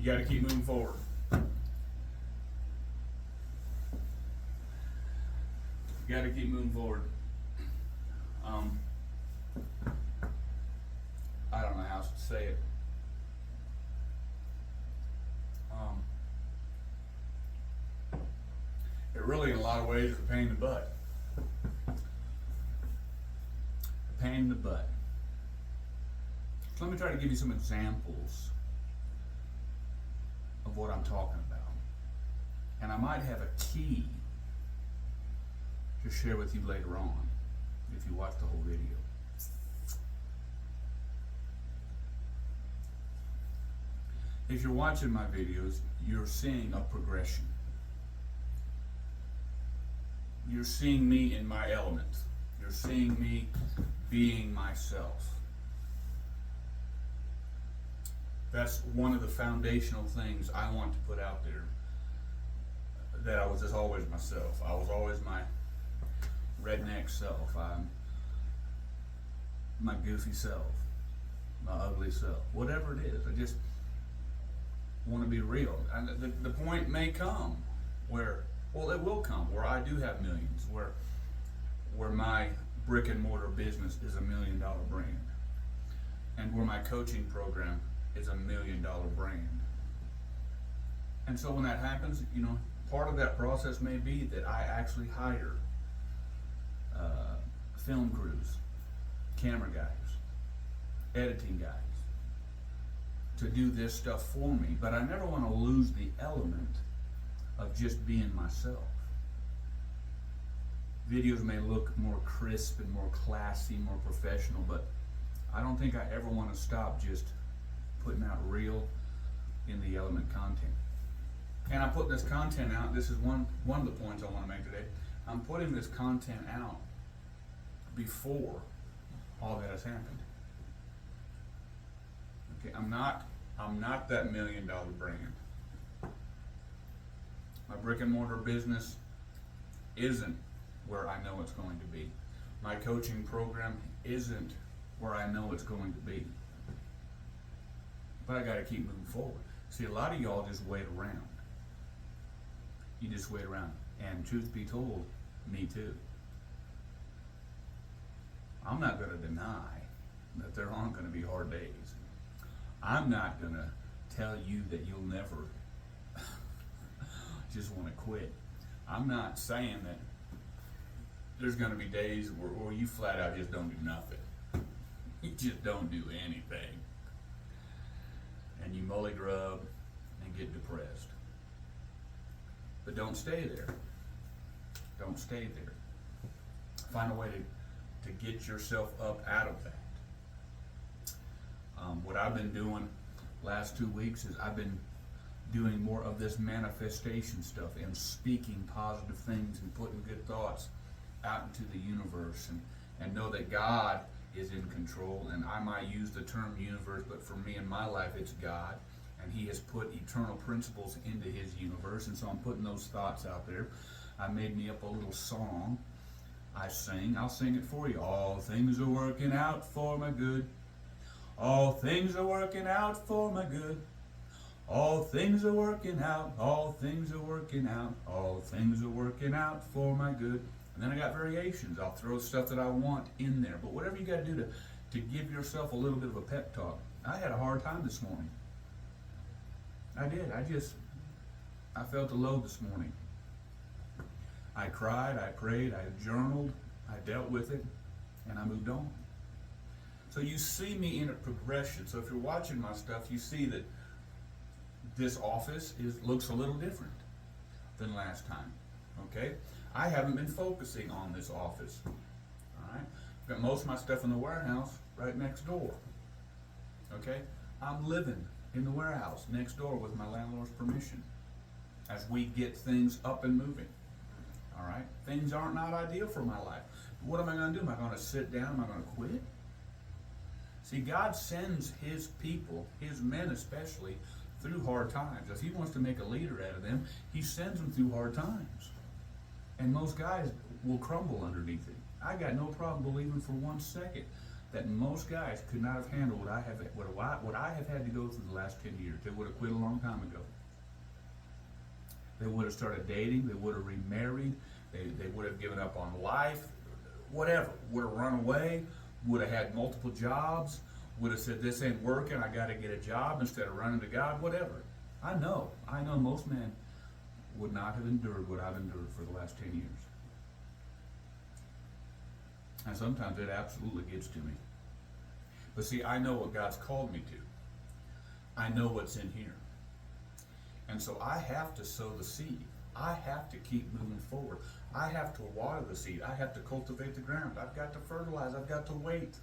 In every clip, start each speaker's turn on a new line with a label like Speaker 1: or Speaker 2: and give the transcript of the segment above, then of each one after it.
Speaker 1: got to keep moving forward. You got to keep moving forward. I don't know how else to say it. It really, in a lot of ways, is a pain in the butt. A pain in the butt. So let me try to give you some examples of what I'm talking about. And I might have a key to share with you later on if you watch the whole video. If you're watching my videos, you're seeing a progression. You're seeing me in my element. You're seeing me being myself. That's one of the foundational things I want to put out there. That I was just always myself. I was always my redneck self. I'm my goofy self, my ugly self, whatever it is. I just want to be real. And the point may come where, well, it will come where I do have millions, where my brick and mortar business is $1 million brand, and where my coaching program is $1 million brand. And so when that happens, you know, part of that process may be that I actually hire film crews, camera guys, editing guys to do this stuff for me. But I never want to lose the element of just being myself. Videos may look more crisp and more classy, more professional, but I don't think I ever want to stop just putting out real in the element content. And I'm putting this content out. This is one of the points I want to make today. I'm putting this content out before all that has happened. Okay, I'm not that $1 million brand. My brick and mortar business isn't where I know it's going to be. My coaching program isn't where I know it's going to be. But I got to keep moving forward. See, a lot of y'all just wait around. You just wait around. And truth be told, me too. I'm not going to deny that there aren't going to be hard days. I'm not going to tell you that you'll never just want to quit. I'm not saying that there's going to be days where you flat out just don't do nothing. You just don't do anything. And you mully grub and get depressed. But don't stay there. Don't stay there. Find a way to get yourself up out of that. What I've been doing last 2 weeks is I've been doing more of this manifestation stuff and speaking positive things and putting good thoughts out into the universe, and know that God is in control. And I might use the term universe, but for me in my life it's God, and He has put eternal principles into His universe, and so I'm putting those thoughts out there. I made me up a little song I sing. I'll sing it for you. All things are working out for my good. All things are working out for my good. All things are working out. All things are working out. All things are working out for my good. And then I got variations. I'll throw stuff that I want in there. But whatever you got to do to give yourself a little bit of a pep talk. I had a hard time this morning. I did. I felt the load this morning. I cried, I prayed, I journaled, I dealt with it, and I moved on. So you see me in a progression. So if you're watching my stuff, you see that this office looks a little different than last time. Okay? I haven't been focusing on this office. Alright? I've got most of my stuff in the warehouse right next door. Okay? I'm living in the warehouse next door with my landlord's permission as we get things up and moving. Alright? Things aren't not ideal for my life. But what am I going to do? Am I going to sit down? Am I going to quit? See, God sends His people, His men especially, through hard times. If He wants to make a leader out of them, He sends them through hard times. And most guys will crumble underneath it. I got no problem believing for 1 second that most guys could not have handled what I have had to go through the last 10 years. They would have quit a long time ago. They would have started dating, they would have remarried, they would have given up on life, whatever, would have run away, would have had multiple jobs, would have said, this ain't working, I gotta get a job instead of running to God, whatever. I know most men would not have endured what I've endured for the last 10 years. And sometimes it absolutely gets to me. But see, I know what God's called me to. I know what's in here. And so I have to sow the seed. I have to keep moving forward. I have to water the seed. I have to cultivate the ground. I've got to fertilize. I've got to wait.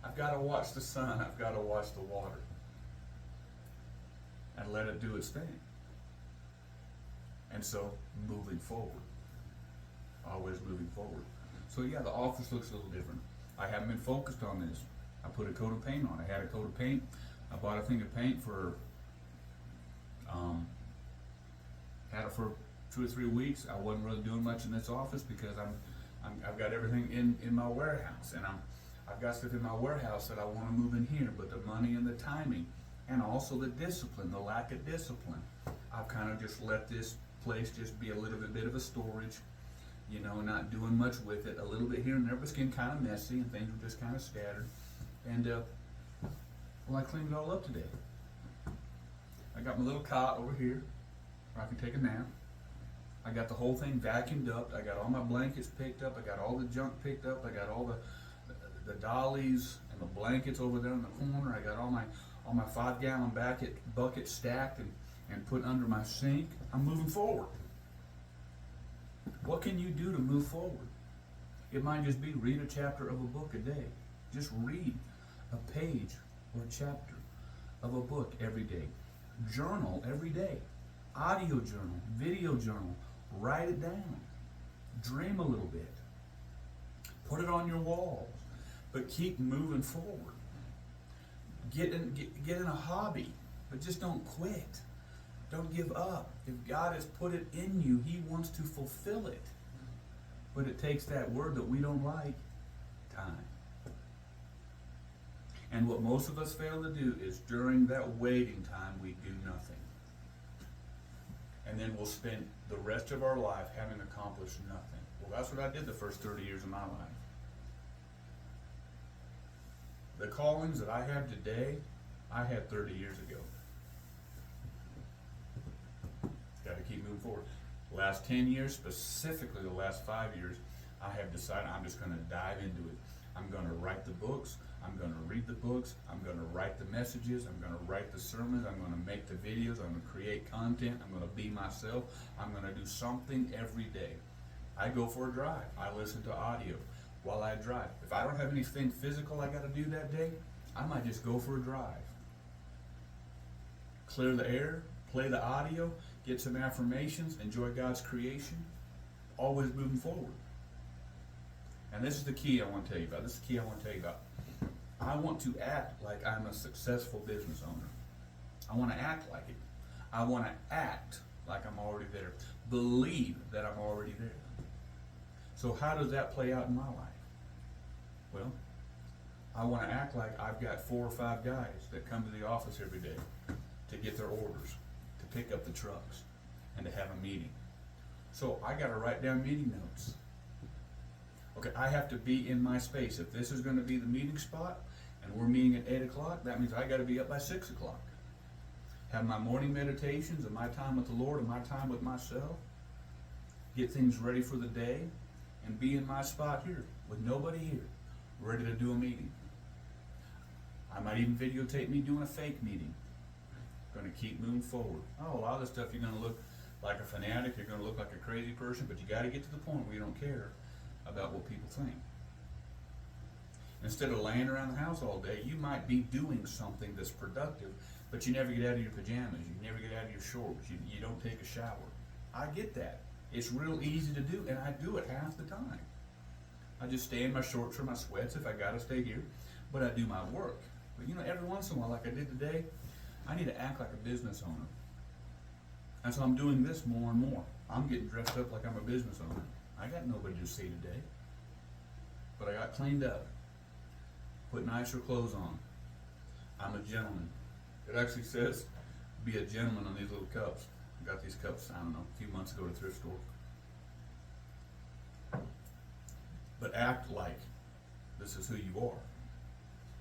Speaker 1: I've got to watch the sun. I've got to watch the water. And let it do its thing. And so, moving forward. Always moving forward. So yeah, the office looks a little different. I haven't been focused on this. I put a coat of paint on. I had a coat of paint. I bought a thing of paint for had it for 2 or 3 weeks. I wasn't really doing much in this office because I've got everything in my warehouse, and I've got stuff in my warehouse that I want to move in here. But the money and the timing, and also the discipline, the lack of discipline, I've kind of just let this place just be a little bit of a storage, you know, not doing much with it. A little bit here and there, but it's getting kind of messy and things were just kind of scattered. And well, I cleaned it all up today. I got my little cot over here where I can take a nap. I got the whole thing vacuumed up. I got all my blankets picked up. I got all the junk picked up. I got all the dollies and the blankets over there in the corner. I got all my 5-gallon bucket stacked and put under my sink. I'm moving forward. What can you do to move forward? It might just be read a chapter of a book a day. Just read a page or a chapter of a book every day. Journal every day. Audio journal, video journal. Write it down. Dream a little bit. Put it on your walls. But keep moving forward. Get in a hobby, but just don't quit. Don't give up. If God has put it in you, He wants to fulfill it. But it takes that word that we don't like, time. And what most of us fail to do is during that waiting time, we do nothing. And then we'll spend the rest of our life having accomplished nothing. Well, that's what I did the first 30 years of my life. The callings that I have today, I had 30 years ago. Got to keep moving forward. The last 10 years, specifically the last 5 years, I have decided I'm just going to dive into it. I'm going to write the books. I'm going to read the books. I'm going to write the messages. I'm going to write the sermons. I'm going to make the videos. I'm going to create content. I'm going to be myself. I'm going to do something every day. I go for a drive. I listen to audio while I drive. If I don't have anything physical I got to do that day, I might just go for a drive. Clear the air, play the audio, get some affirmations, enjoy God's creation, always moving forward. And this is the key I want to tell you about. I want to act like I'm a successful business owner. I want to act like it. I want to act like I'm already there. Believe that I'm already there. So how does that play out in my life? Well, I want to act like I've got 4 or 5 guys that come to the office every day to get their orders, to pick up the trucks, and to have a meeting. So I got to write down meeting notes. Okay, I have to be in my space. If this is going to be the meeting spot, and we're meeting at 8 o'clock, that means I got to be up by 6 o'clock. Have my morning meditations and my time with the Lord and my time with myself. Get things ready for the day, and be in my spot here with nobody here, ready to do a meeting. I might even videotape me doing a fake meeting. Going to keep moving forward. Oh, a lot of the stuff you're going to look like a fanatic, you're going to look like a crazy person, but you got to get to the point where you don't care about what people think. Instead of laying around the house all day, you might be doing something that's productive, but you never get out of your pajamas, you never get out of your shorts, you don't take a shower. I get that. It's real easy to do, and I do it half the time. I just stay in my shorts or my sweats if I gotta stay here, but I do my work. But you know, every once in a while, like I did today, I need to act like a business owner. And so I'm doing this more and more. I'm getting dressed up like I'm a business owner. I got nobody to see today, but I got cleaned up. Put nicer clothes on. I'm a gentleman. It actually says, be a gentleman on these little cups. I got these cups, I don't know, a few months ago at a thrift store. But act like this is who you are.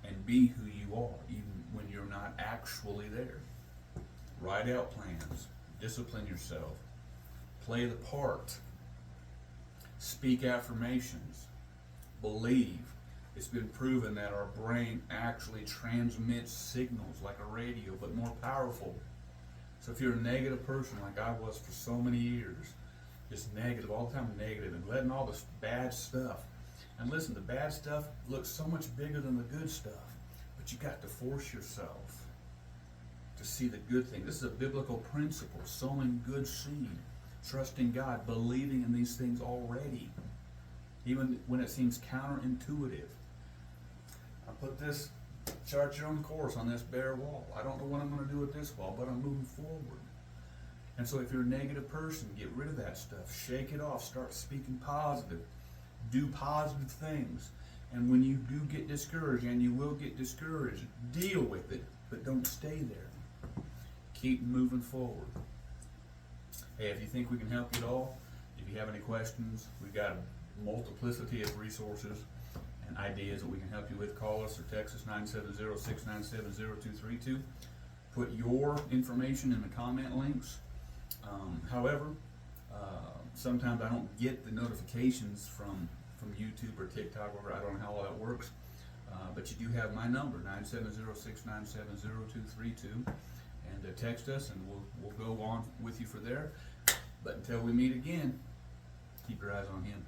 Speaker 1: And be who you are, even when you're not actually there. Write out plans. Discipline yourself. Play the part. Speak affirmations. Believe. It's been proven that our brain actually transmits signals like a radio, but more powerful. So if you're a negative person like I was for so many years, just negative, all the time negative, and letting all this bad stuff. And listen, the bad stuff looks so much bigger than the good stuff, but you got to force yourself to see the good thing. This is a biblical principle, sowing good seed, trusting God, believing in these things already, even when it seems counterintuitive. I put this chart your own course on this bare wall. I don't know what I'm going to do with this wall, but I'm moving forward. And so if you're a negative person, get rid of that stuff. Shake it off. Start speaking positive. Do positive things. And when you do get discouraged, and you will get discouraged, deal with it, but don't stay there. Keep moving forward. Hey, if you think we can help you at all, if you have any questions, we've got a multiplicity of resources and ideas that we can help you with. Call us or text us 970-697-0232. Put your information in the comment links. However, sometimes I don't get the notifications from YouTube or TikTok, or I don't know how all that works. But you do have my number, 970-697-0232. And text us, and we'll go on with you for there. But until we meet again, keep your eyes on Him.